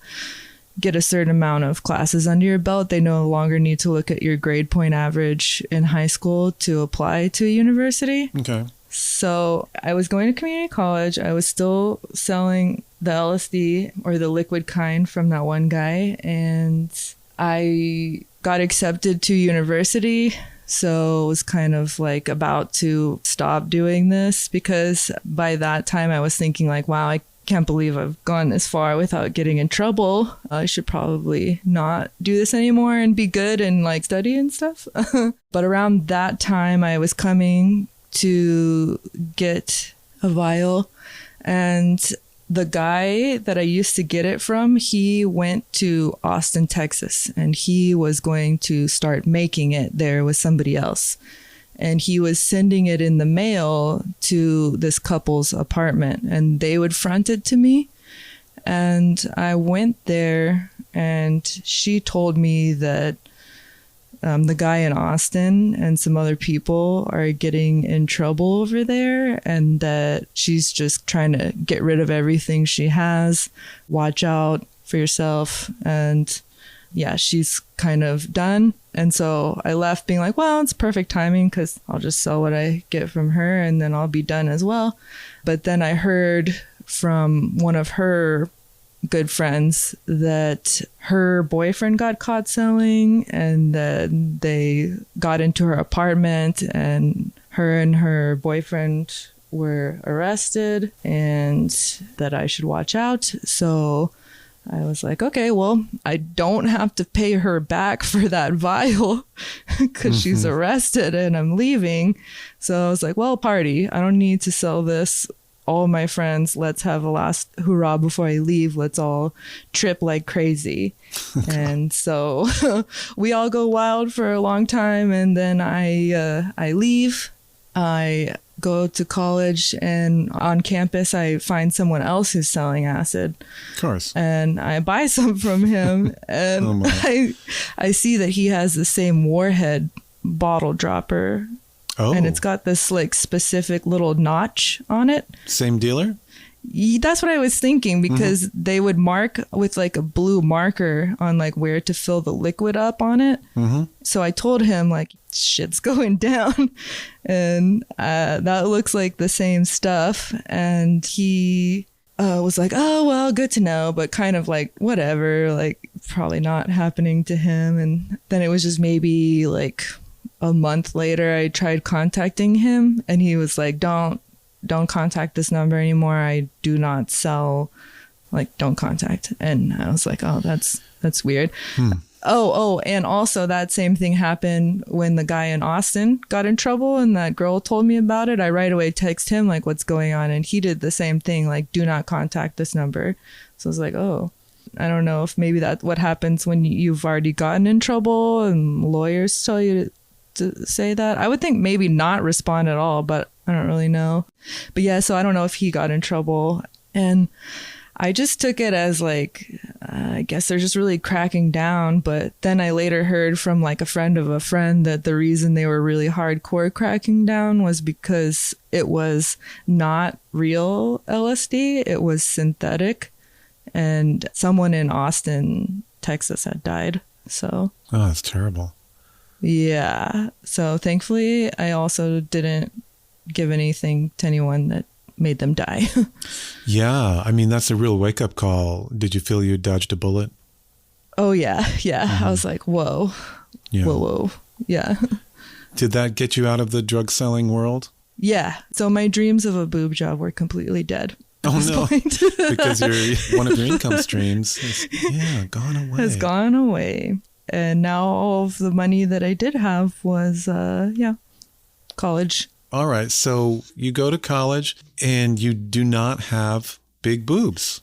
get a certain amount of classes under your belt, they no longer need to look at your grade point average in high school to apply to a university. Okay. So I was going to community college. I was still selling the LSD or the liquid kind from that one guy, and I got accepted to university. So it was kind of like about to stop doing this, because by that time I was thinking like, wow, I can't believe I've gone this far without getting in trouble. I should probably not do this anymore and be good and like study and stuff. But around that time I was coming to get a vial, and the guy that I used to get it from, he went to Austin, Texas, and he was going to start making it there with somebody else. And he was sending it in the mail to this couple's apartment, and they would front it to me. And I went there, and she told me that the guy in Austin and some other people are getting in trouble over there, and that she's just trying to get rid of everything she has. Watch out for yourself. And yeah, she's kind of done. And so I left being like, well, it's perfect timing because I'll just sell what I get from her and then I'll be done as well. But then I heard from one of her good friends that her boyfriend got caught selling, and that they got into her apartment and her boyfriend were arrested, and that I should watch out. So I was like, okay, well, I don't have to pay her back for that vial because she's arrested and I'm leaving. So I was like, well, party. I don't need to sell this. All my friends, let's have a last hurrah before I leave. Let's all trip like crazy. And so we all go wild for a long time. And then I leave. I go to college, and on campus I find someone else who's selling acid. Of course. And I buy some from him. And I see that he has the same Warhead bottle dropper. Oh. And it's got this like specific little notch on it. Same dealer? That's what I was thinking, because they would mark with like a blue marker on like where to fill the liquid up on it. So I told him like, shit's going down. And that looks like the same stuff. And he was like, oh, well, good to know, but kind of like, whatever, like probably not happening to him. And then it was just maybe like a month later, I tried contacting him, and he was like, don't contact this number anymore. I do not sell, like, don't contact. And I was like, oh, that's weird. Oh, and also that same thing happened when the guy in Austin got in trouble and that girl told me about it. I right away text him like, what's going on? And he did the same thing, like, do not contact this number. So I was like, oh, I don't know if maybe that's what happens when you've already gotten in trouble and lawyers tell you to say that. I would think maybe not respond at all, but I don't really know. But yeah, so I don't know if he got in trouble. And I just took it as like, I guess they're just really cracking down. But then I later heard from like a friend of a friend that the reason they were really hardcore cracking down was because it was not real LSD. It was synthetic. And someone in Austin, Texas had died. So. Oh, that's terrible. Yeah. So thankfully, I also didn't give anything to anyone that made them die. Yeah. I mean, that's a real wake-up call. Did you feel you dodged a bullet? Oh, yeah. Yeah. I was like, whoa. Yeah. Whoa. Yeah. Did that get you out of the drug selling world? Yeah. So my dreams of a boob job were completely dead. Oh, no. Because one of your income streams has gone away. Has gone away. And now all of the money that I did have was, college. All right. So you go to college and you do not have big boobs.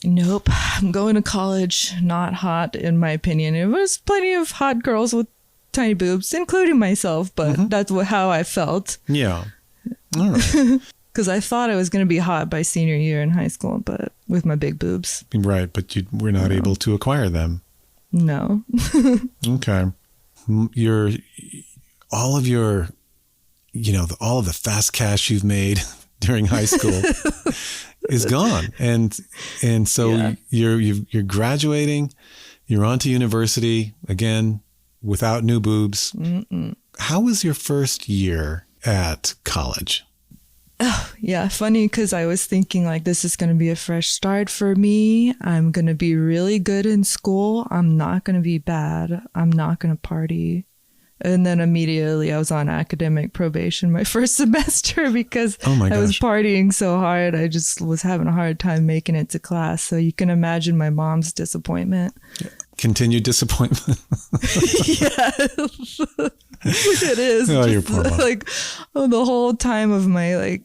Nope. I'm going to college, not hot, in my opinion. It was plenty of hot girls with tiny boobs, including myself, but that's how I felt. Yeah. All right. Because I thought I was going to be hot by senior year in high school, but with my big boobs. Right. But you were not able to acquire them. No. Okay. All of the fast cash you've made during high school is gone. And so you're graduating, you're on to university again without new boobs. Mm-mm. How was your first year at college? Oh, yeah, funny because I was thinking like this is going to be a fresh start for me. I'm going to be really good in school. I'm not going to be bad. I'm not going to party. And then immediately I was on academic probation my first semester because I was partying so hard. I just was having a hard time making it to class. So you can imagine my mom's disappointment. Continued disappointment. Yeah. It is. Oh, your poor mom. The whole time of my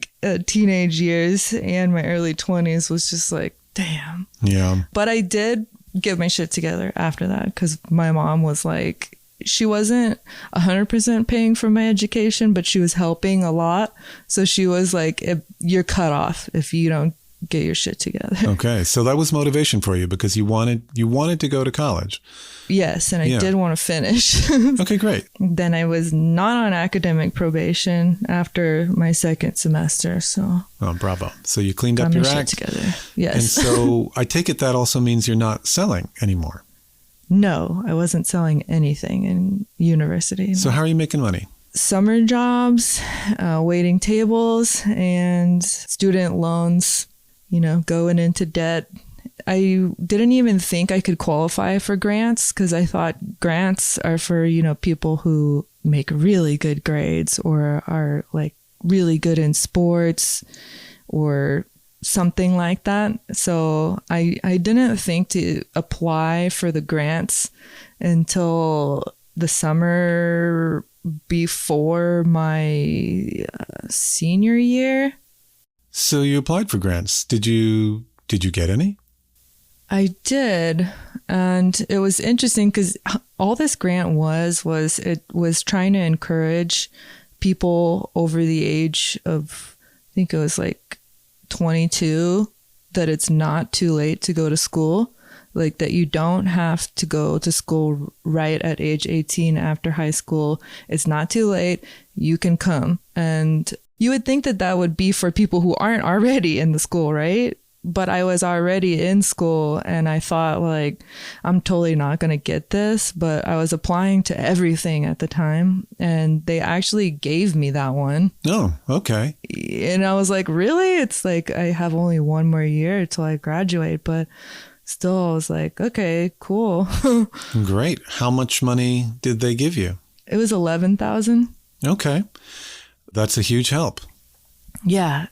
teenage years and my early 20s was just like, damn. Yeah. But I did get my shit together after that because my mom was like, she wasn't 100% paying for my education, but she was helping a lot. So she was like, you're cut off if you don't get your shit together. Okay. So that was motivation for you because you wanted to go to college. Yes. And I did want to finish. Okay, great. Then I was not on academic probation after my second semester. So. Oh, bravo. So you cleaned up your act. Shit together. Yes. And so I take it that also means you're not selling anymore. No, I wasn't selling anything in university. So how are you making money? Summer jobs, waiting tables, and student loans, going into debt. I didn't even think I could qualify for grants because I thought grants are for, people who make really good grades or are really good in sports or something like that. So I didn't think to apply for the grants until the summer before my senior year. So you applied for grants. Did you get any? I did. And it was interesting because all this grant was it was trying to encourage people over the age of, I think it was 22, that it's not too late to go to school, that you don't have to go to school right at age 18 after high school. It's not too late. You can come. And you would think that would be for people who aren't already in the school, right? But I was already in school and I thought I'm totally not going to get this, but I was applying to everything at the time and they actually gave me that one. Oh, okay. And I was like, really? It's I have only one more year till I graduate, but still I was like, okay, cool. Great. How much money did they give you? It was $11,000. Okay. That's a huge help. Yeah.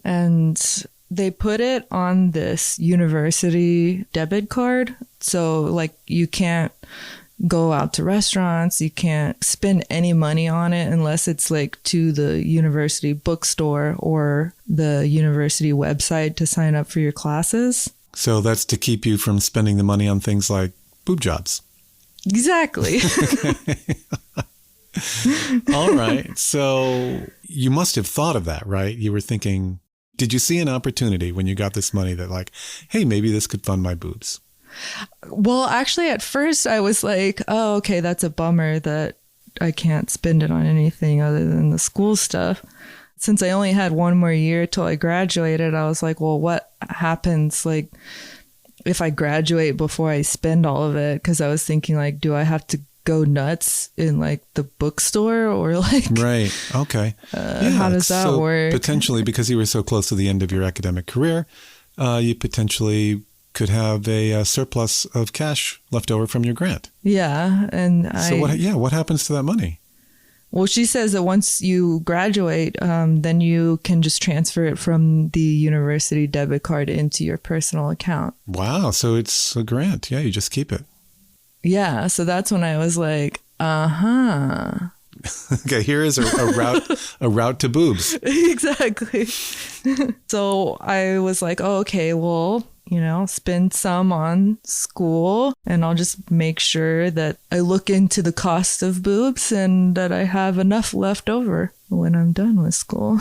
And they put it on this university debit card. So you can't go out to restaurants. You can't spend any money on it unless it's to the university bookstore or the university website to sign up for your classes. So that's to keep you from spending the money on things like boob jobs. Exactly. All right. So you must have thought of that, right? You were thinking, did you see an opportunity when you got this money that hey, maybe this could fund my boobs? Well, actually, at first I was like, oh, okay, that's a bummer that I can't spend it on anything other than the school stuff. Since I only had one more year till I graduated, I was like, well, what happens if I graduate before I spend all of it? Because I was thinking do I have to go nuts in the bookstore or right. Okay. How does that work? Potentially, because you were so close to the end of your academic career, you potentially could have a surplus of cash left over from your grant. Yeah. And what happens to that money? Well, she says that once you graduate, then you can just transfer it from the university debit card into your personal account. Wow. So it's a grant. Yeah. You just keep it. Yeah. So that's when I was like, uh-huh. Okay, here is a route to boobs. Exactly. So I was like, oh, okay, well, spend some on school and I'll just make sure that I look into the cost of boobs and that I have enough left over when I'm done with school.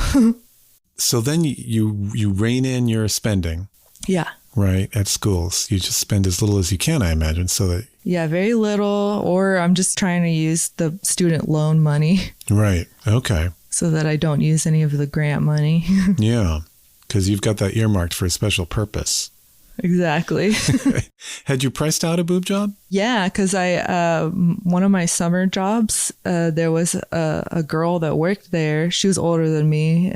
So then you rein in your spending. Yeah. Right, at schools. You just spend as little as you can, I imagine, so that... Yeah, very little, or I'm just trying to use the student loan money. Right, okay. So that I don't use any of the grant money. Yeah, because you've got that earmarked for a special purpose. Exactly. Had you priced out a boob job? Yeah, because one of my summer jobs, there was a girl that worked there. She was older than me.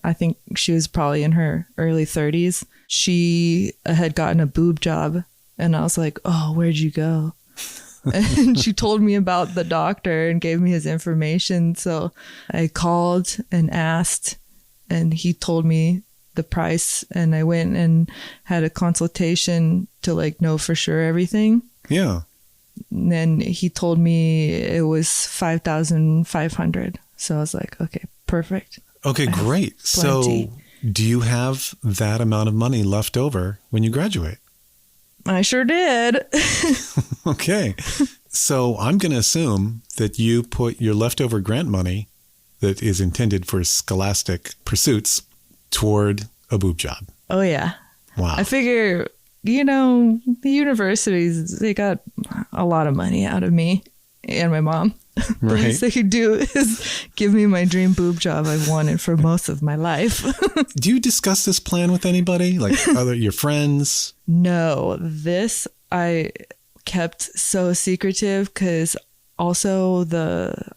I think she was probably in her early 30s. She had gotten a boob job. And I was like, oh, where'd you go? And she told me about the doctor and gave me his information. So I called and asked, and he told me the price, and I went and had a consultation to know for sure everything. Yeah. And then he told me it was $5,500. So I was like, okay, perfect. Okay, great. So do you have that amount of money left over when you graduate? I sure did. Okay. So I'm going to assume that you put your leftover grant money that is intended for scholastic pursuits toward a boob job. Oh, yeah. Wow. I figure, the universities, they got a lot of money out of me and my mom. The least they could do is give me my dream boob job I've wanted for most of my life. Do you discuss this plan with anybody? Like your friends? No, this I kept so secretive because also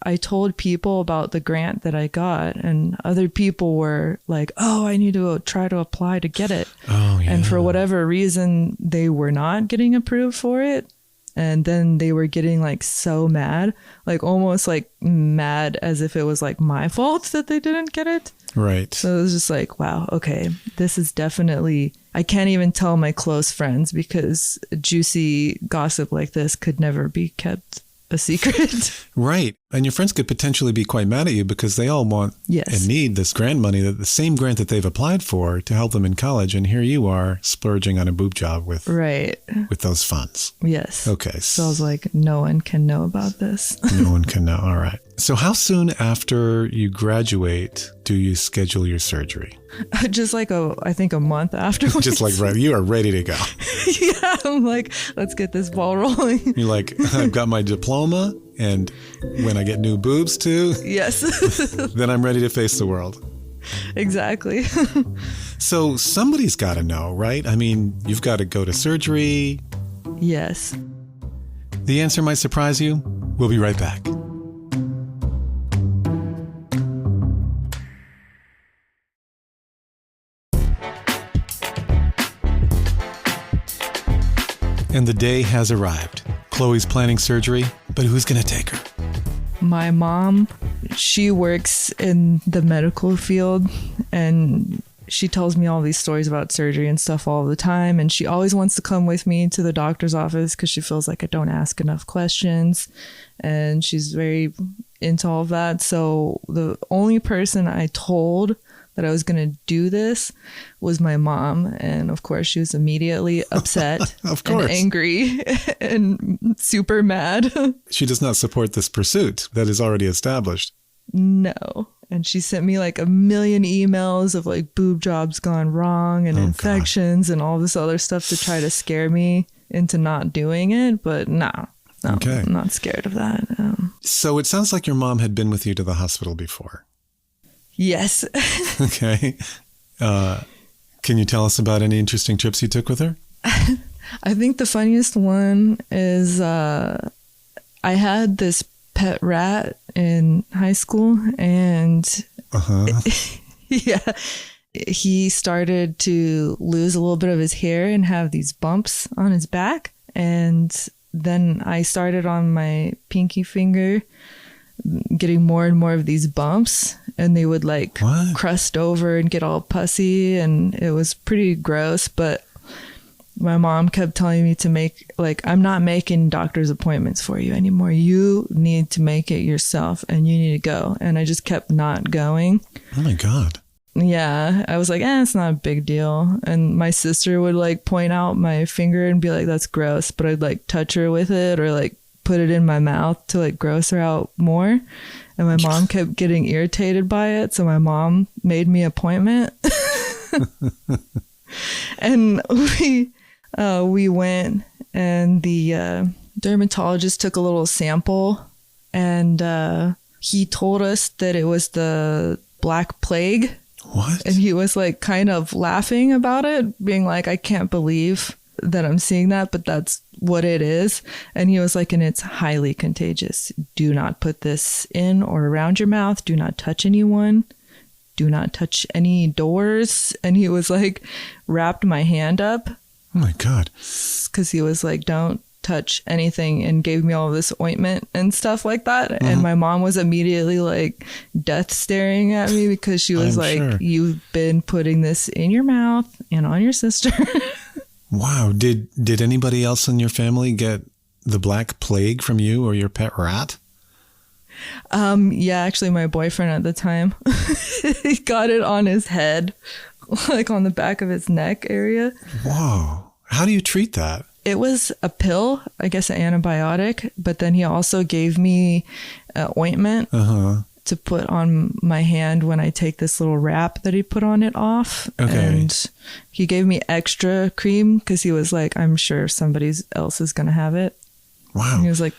I told people about the grant that I got, and other people were like, oh, I need to try to apply to get it. Oh, yeah. And for whatever reason, they were not getting approved for it. And then they were getting so mad, almost mad as if it was my fault that they didn't get it. Right. So it was just wow, okay, this is definitely, I can't even tell my close friends because juicy gossip like this could never be kept a secret. Right. And your friends could potentially be quite mad at you because they all want and need this grant money, the same grant that they've applied for to help them in college. And here you are splurging on a boob job with those funds. Yes. Okay. So I was like, no one can know about this. No one can know. All right. So how soon after you graduate do you schedule your surgery? Just I think a month afterwards. Just right. You are ready to go. Yeah. I'm like, let's get this ball rolling. You're like, I've got my diploma, and when I get new boobs too, yes, then I'm ready to face the world. Exactly. So somebody's got to know, right? I mean, you've got to go to surgery. Yes. The answer might surprise you. We'll be right back. And the day has arrived. Chloe's planning surgery, but who's going to take her? My mom, she works in the medical field, and she tells me all these stories about surgery and stuff all the time. And she always wants to come with me to the doctor's office because she feels like I don't ask enough questions. And she's very into all of that. So the only person I told that I was going to do this was my mom. And of course, she was immediately upset of course. And angry and super mad. She does not support this pursuit that is already established. No. And she sent me a million emails of boob jobs gone wrong and infections and all this other stuff to try to scare me into not doing it. But no, okay. I'm not scared of that. So it sounds like your mom had been with you to the hospital before. Yes. Okay. Can you tell us about any interesting trips you took with her? I think the funniest one is I had this pet rat in high school, and yeah, he started to lose a little bit of his hair and have these bumps on his back. And then I started on my pinky finger getting more and more of these bumps, and they would crust over and get all pussy, and it was pretty gross. But my mom kept telling me to make, like, I'm not making doctor's appointments for you anymore. You need to make it yourself and you need to go. And I just kept not going. Oh my God. Yeah. I was like, it's not a big deal. And my sister would like point out my finger and be like, that's gross. But I'd like touch her with it or like put it in my mouth to like gross her out more. And my mom kept getting irritated by it. So my mom made me an appointment. And we went, and the dermatologist took a little sample, and he told us that it was the Black Plague. What? And he was like kind of laughing about it, being like, I can't believe that I'm seeing that, but that's what it is. And he was like, and it's highly contagious. Do not put this in or around your mouth. Do not touch anyone. Do not touch any doors. And he was like, wrapped my hand up. Oh my God. Because he was like, don't touch anything, and gave me all this ointment and stuff like that. Mm-hmm. And my mom was immediately like death staring at me because she was like, sure. You've been putting this in your mouth and on your sister. Wow. Did anybody else in your family get the Black Plague from you or your pet rat? Yeah, actually my boyfriend at the time, he got it on his head, like on the back of his neck area. Whoa. How do you treat that? It was a pill, I guess an antibiotic, but then he also gave me ointment to put on my hand when I take this little wrap that he put on it off. Okay. And he gave me extra cream because he was like, I'm sure somebody else is going to have it. Wow. And he was like,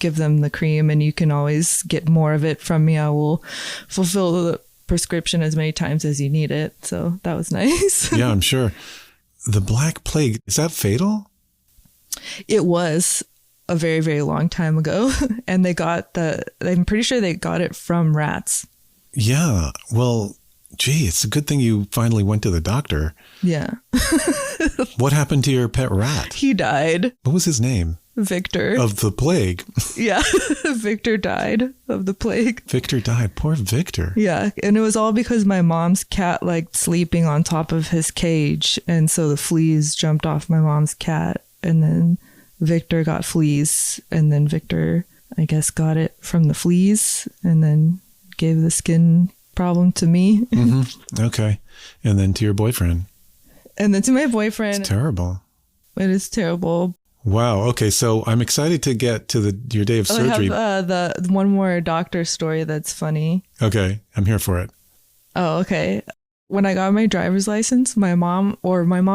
give them the cream and you can always get more of it from me. I will fulfill the prescription as many times as you need it. So that was nice. Yeah, I'm sure. The Black Plague, is that fatal? It was a very, very long time ago. And I'm pretty sure they got it from rats. Yeah. Well, gee, it's a good thing you finally went to the doctor. Yeah. What happened to your pet rat? He died. What was his name? Victor. Of the plague. Yeah. Victor died of the plague. Victor died. Poor Victor. Yeah. And it was all because my mom's cat liked sleeping on top of his cage. And so the fleas jumped off my mom's cat. And then Victor got fleas. And then Victor, I guess, got it from the fleas and then gave the skin problem to me. Mm-hmm. Okay. And then to your boyfriend. And then to my boyfriend. It's terrible. It is terrible. Wow. Okay. So I'm excited to get to your day of surgery. I have the one more doctor story that's funny. Okay. I'm here for it. Oh, okay. When I got my driver's license, my mom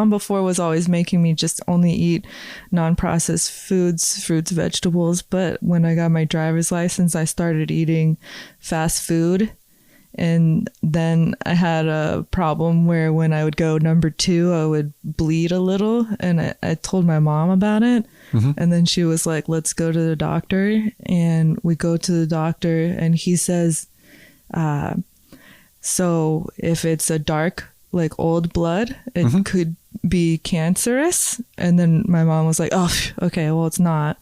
before was always making me just only eat non-processed foods, fruits, vegetables. But when I got my driver's license, I started eating fast food. And then I had a problem where when I would go number 2, I would bleed a little. And I told my mom about it. Mm-hmm. And then she was like, let's go to the doctor. And we go to the doctor and he says, so if it's a dark, like old blood, it could be cancerous. And then my mom was like, oh, okay, well, it's not.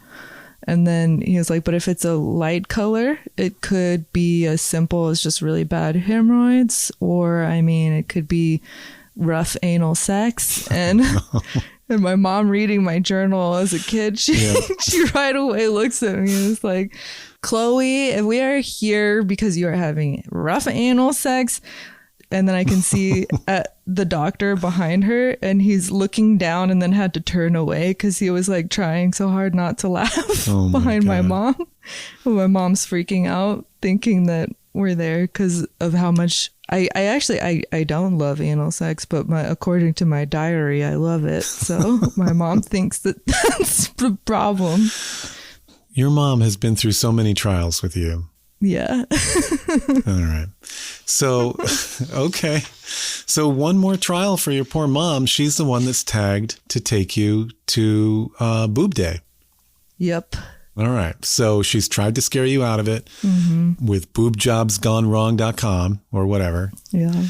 And then he was like, but if it's a light color, it could be as simple as just really bad hemorrhoids, or I mean, it could be rough anal sex. And and my mom reading my journal as a kid, she right away looks at me and is like, Chloe, if we are here because you are having rough anal sex. And then I can see at the doctor behind her, and he's looking down and then had to turn away because he was like trying so hard not to laugh behind my mom. My mom's freaking out thinking that we're there because of how much I don't love anal sex, but according to my diary, I love it. So my mom thinks that that's the problem. Your mom has been through so many trials with you. Yeah. All right. So, okay. So one more trial for your poor mom. She's the one that's tagged to take you to Boob Day. Yep. All right. So she's tried to scare you out of it with boobjobsgonewrong.com or whatever. Yeah.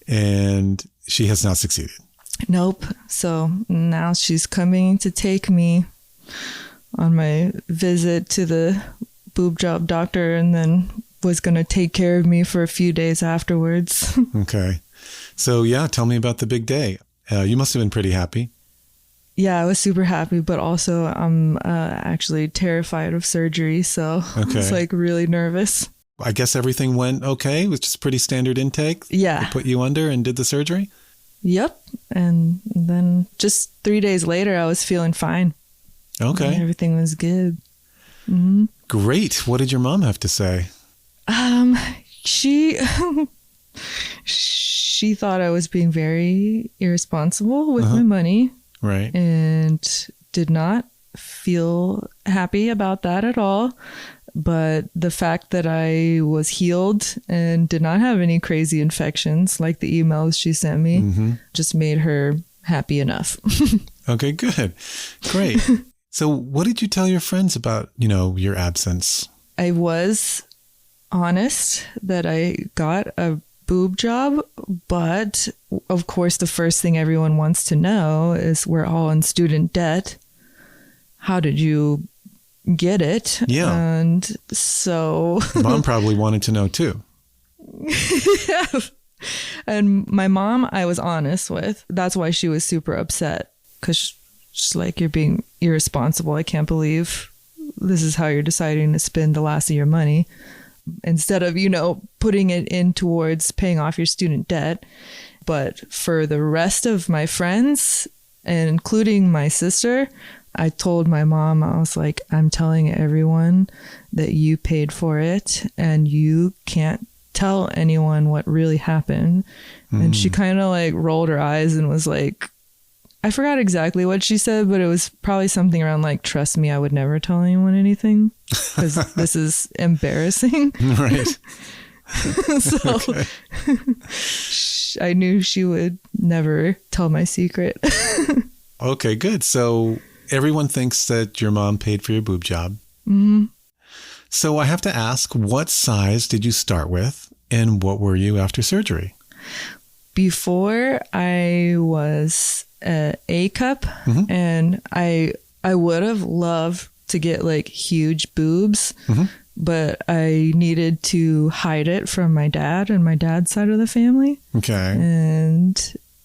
And she has not succeeded. Nope. So now she's coming to take me on my visit to the boob job doctor, and then was going to take care of me for a few days afterwards. Okay. So yeah, tell me about the big day. You must have been pretty happy. Yeah, I was super happy, but also I'm actually terrified of surgery. So I was Okay. like really nervous. I guess everything went okay. It was just pretty standard intake. Yeah. They put you under and did the surgery? Yep. And then just 3 days later, I was feeling fine. And Okay. everything was good. Great. What did your mom have to say? She she thought I was being very irresponsible with my money Right. and did not feel happy about that at all. But the fact that I was healed and did not have any crazy infections like the emails she sent me just made her happy enough. Okay, good. Great. So what did you tell your friends about, your absence? I was honest that I got a boob job, but of course the first thing everyone wants to know is we're all in student debt. How did you get it? Yeah. And so Mom probably wanted to know too. and my mom I was honest with. That's why she was super upset, because she's like, you're being irresponsible. I can't believe this is how you're deciding to spend the last of your money instead of, putting it in towards paying off your student debt. But for the rest of my friends, and including my sister, I told my mom, I was like, I'm telling everyone that you paid for it and you can't tell anyone what really happened. And she kind of like rolled her eyes and was like, I forgot exactly what she said, but it was probably something around like, trust me, I would never tell anyone anything because this is embarrassing. Right. So I knew she would never tell my secret. Okay, good. So everyone thinks that your mom paid for your boob job. So I have to ask, what size did you start with and what were you after surgery? Before I was A cup, and I would have loved to get like huge boobs, but I needed to hide it from my dad and my dad's side of the family. Okay.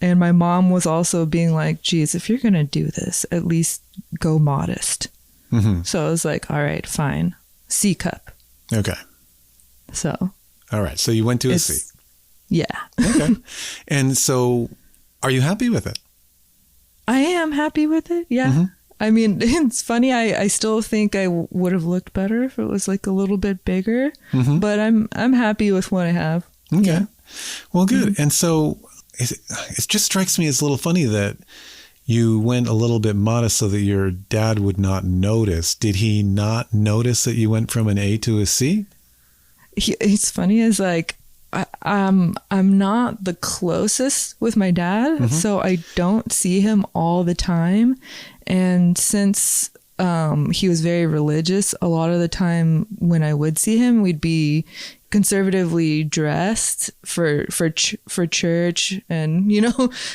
And my mom was also being like, geez, if you're going to do this, at least go modest. So I was like, all right, fine. C cup. Okay. So. All right. So you went to a C. Yeah. Okay. And so are you happy with it? I am happy with it. Yeah. I mean, it's funny. I still think I would have looked better if it was like a little bit bigger, but I'm happy with what I have. Okay. Yeah. Well, good. And so it just strikes me as a little funny that you went a little bit modest so that your dad would not notice. Did he not notice that you went from an A to a C? It's funny is like, I'm not the closest with my dad, so I don't see him all the time. And since he was very religious, a lot of the time when I would see him, we'd be conservatively dressed for church and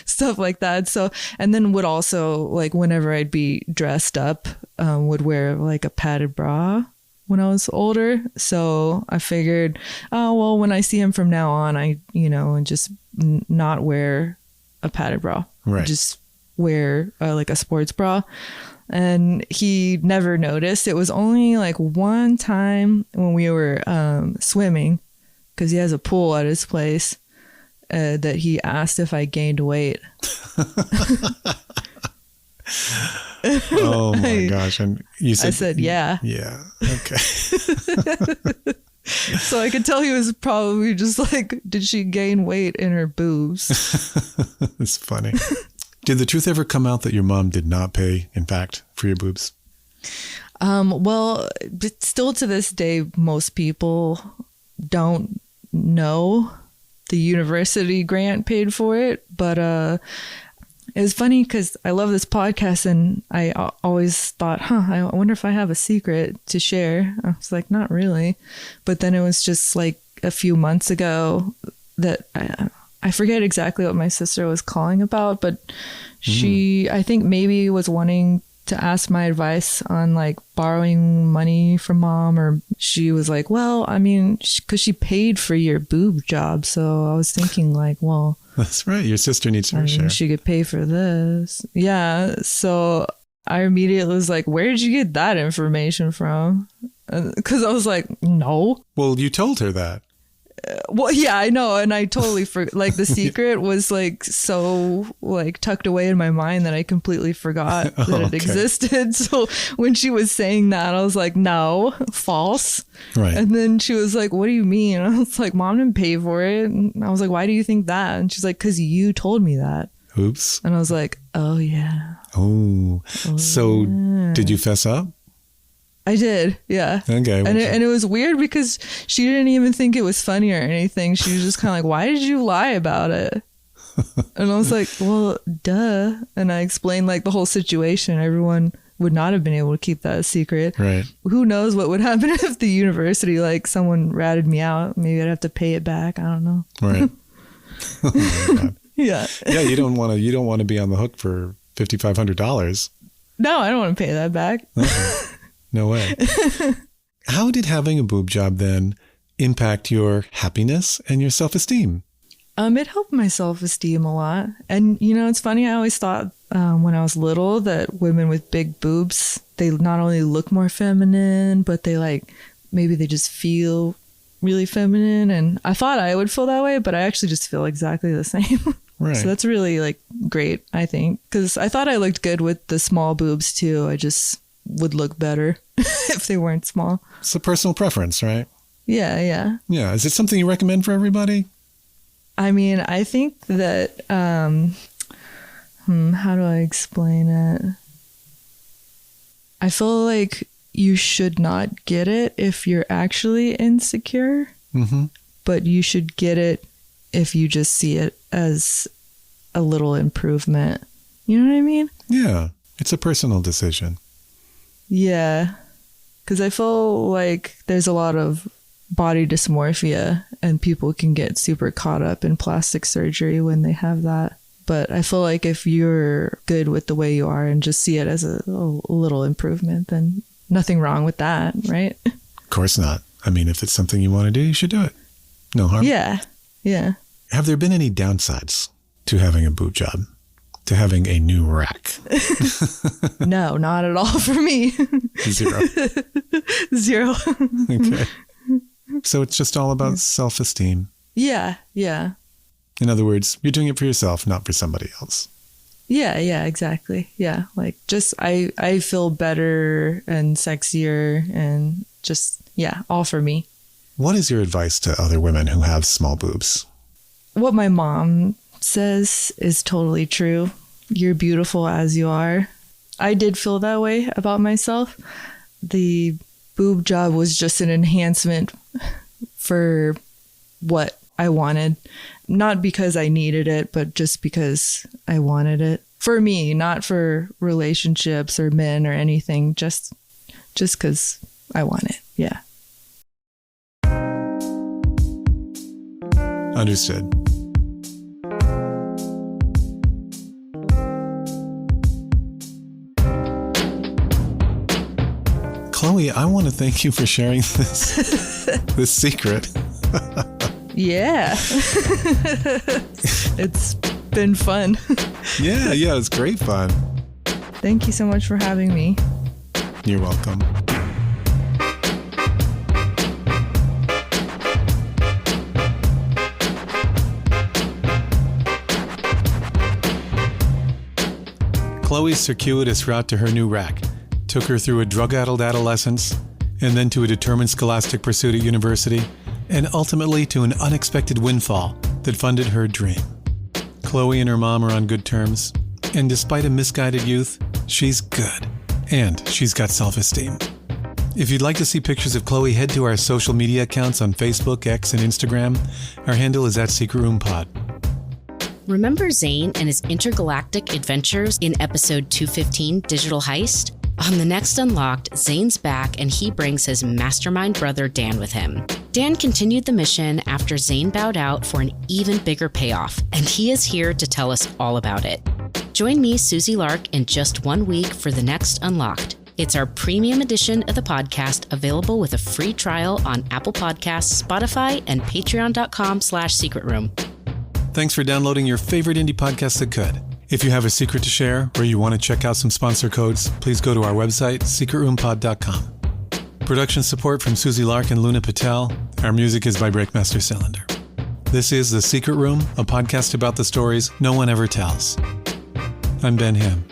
stuff like that. So, and then would also, like, whenever I'd be dressed up, would wear like a padded bra when I was older. So I figured, oh, well, when I see him from now on, and just not wear a padded bra. Right. Just wear like a sports bra. And he never noticed. It was only like one time when we were swimming, because he has a pool at his place, that he asked if I gained weight. Oh my gosh. And you said, I said, yeah. Yeah. Okay. So I could tell he was probably just like, did she gain weight in her boobs? It's funny. Did the truth ever come out that your mom did not pay, in fact, for your boobs? Well, but still to this day, most people don't know the university grant paid for it. But it was funny because I love this podcast and I always thought, I wonder if I have a secret to share. I was like, not really. But then it was just like a few months ago that I forget exactly what my sister was calling about, but she, I think maybe was wanting to ask my advice on like borrowing money from mom, or she was like, well, I mean, because she paid for your boob job. So I was thinking like, well, That's right. Your sister needs her share. She could pay for this. Yeah. So I immediately was like, where did you get that information from? Because I was like, no. Well, you told her that. Well, yeah, I know. And I totally forgot. Like the secret was like so like tucked away in my mind that I completely forgot that it existed. So when she was saying that, I was like, no, false. Right. And then she was like, what do you mean? And I was like, Mom didn't pay for it. And I was like, why do you think that? And she's like, because you told me that. Oops. And I was like, oh, yeah. Oh. So did you fess up? I did, yeah. Okay. And it was weird because she didn't even think it was funny or anything. She was just kind of like, why did you lie about it? And I was like, well, duh. And I explained like the whole situation. Everyone would not have been able to keep that a secret. Right. Who knows what would happen if the university, like someone ratted me out. Maybe I'd have to pay it back. I don't know. Right. Oh my God. Yeah. Yeah, you don't want to be on the hook for $5,500. No, I don't want to pay that back. No way. How did having a boob job then impact your happiness and your self-esteem? It helped my self-esteem a lot. And, you know, it's funny. I always thought when I was little that women with big boobs, they not only look more feminine, but they like, maybe they just feel really feminine. And I thought I would feel that way, but I actually just feel exactly the same. Right. So that's really like great, I think. Because I thought I looked good with the small boobs too. I just would look better if they weren't small. It's a personal preference, right? Yeah, yeah. Yeah. Is it something you recommend for everybody? I mean, I think that, how do I explain it? I feel like you should not get it if you're actually insecure, but you should get it if you just see it as a little improvement. You know what I mean? Yeah. It's a personal decision. Yeah. Because I feel like there's a lot of body dysmorphia and people can get super caught up in plastic surgery when they have that. But I feel like if you're good with the way you are and just see it as a little improvement, then nothing wrong with that, right? Of course not. I mean, if it's something you want to do, you should do it. No harm. Yeah. Yeah. Have there been any downsides to having a boob job? To having a new rack? No, not at all for me. Zero. Zero. Okay. So it's just all about self-esteem. Yeah. Yeah. In other words, you're doing it for yourself, not for somebody else. Yeah, yeah, exactly. Yeah, like just I feel better and sexier and just, yeah, all for me. What is your advice to other women who have small boobs? What my mom says is totally true. You're beautiful as you are. I did feel that way about myself. The boob job was just an enhancement for what I wanted. Not because I needed it, but just because I wanted it. For me, not for relationships or men or anything, just because I want it. Yeah. Understood. Chloe, I want to thank you for sharing this secret. Yeah. It's been fun. Yeah, it's great fun. Thank you so much for having me. You're welcome. Chloe's circuitous route to her new rack took her through a drug-addled adolescence, and then to a determined scholastic pursuit at university, and ultimately to an unexpected windfall that funded her dream. Chloe and her mom are on good terms, and despite a misguided youth, she's good, and she's got self-esteem. If you'd like to see pictures of Chloe, head to our social media accounts on Facebook, X, and Instagram. Our handle is @SecretRoomPod. Remember Zane and his intergalactic adventures in episode 215, Digital Heist? On the next Unlocked, Zane's back and he brings his mastermind brother Dan with him. Dan continued the mission after Zane bowed out for an even bigger payoff, and he is here to tell us all about it. Join me, Susie Lark, in just 1 week for the next Unlocked. It's our premium edition of the podcast, available with a free trial on Apple Podcasts, Spotify, and patreon.com/secretroom. Thanks for downloading your favorite indie podcast that could. If you have a secret to share or you want to check out some sponsor codes, please go to our website, secretroompod.com. Production support from Susie Lark and Luna Patel. Our music is by Breakmaster Cylinder. This is The Secret Room, a podcast about the stories no one ever tells. I'm Ben Ham.